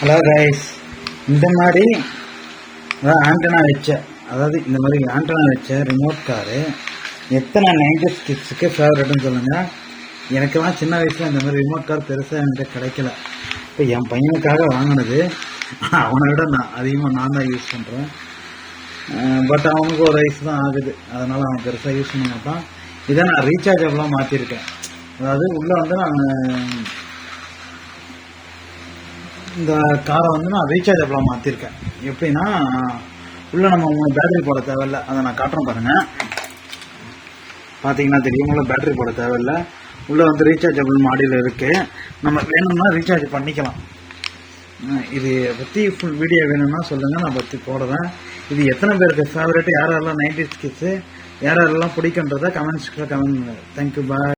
Hello guys, இந்த மாதிரி antenna வச்ச, அதாவது இந்த மாதிரி ஆண்டனா வச்ச ரிமோட் காரு எத்தனை 90s கிட்ஸுக்கு ஃபேவரட்னு சொல்லுங்கள். எனக்கெல்லாம் சின்ன வயசில் இந்த மாதிரி ரிமோட் கார் பெருசாக என்கிட்ட கிடைக்கல. இப்போ என் பையனுக்காக வாங்கினது. அவனை விட அதிகமாக நான் தான் யூஸ் பண்ணுறேன். பட் அவனுக்கு ஒரு வயசு தான் ஆகுது, அதனால் அவன் பெருசாக யூஸ் பண்ண மாட்டான். இதை நான் ரீசார்ஜபிளாக மாற்றிருக்கேன். அதாவது உள்ளே வந்து நான் இந்த காரை வந்து நான் ரீசார்ஜபிளாக மாற்றிருக்கேன். எப்படின்னா, உள்ளே நம்ம 3 பேட்டரி போட தேவையில்லை. அதை நான் காட்டுறேன் பாருங்கள். பார்த்தீங்கன்னா தெரியும், உள்ள பேட்டரி போட தேவையில்லை. உள்ளே வந்து ரீசார்ஜபிள் மாடியில் இருக்குது. நம்ம வேணும்னா ரீசார்ஜ் பண்ணிக்கலாம். இது பற்றி ஃபுல் வீடியோ வேணும்னா சொல்லுங்கள், நான் பற்றி போடுறேன். இது எத்தனை பேருக்கு ஃபேவரட், யாரெல்லாம் 90s கிட்ஸு யாரெல்லாம் பிடிக்குன்றதை கமெண்ட்ஸில் கமெண்ட் பண்ணுங்கள். தேங்க்யூ, பாய்.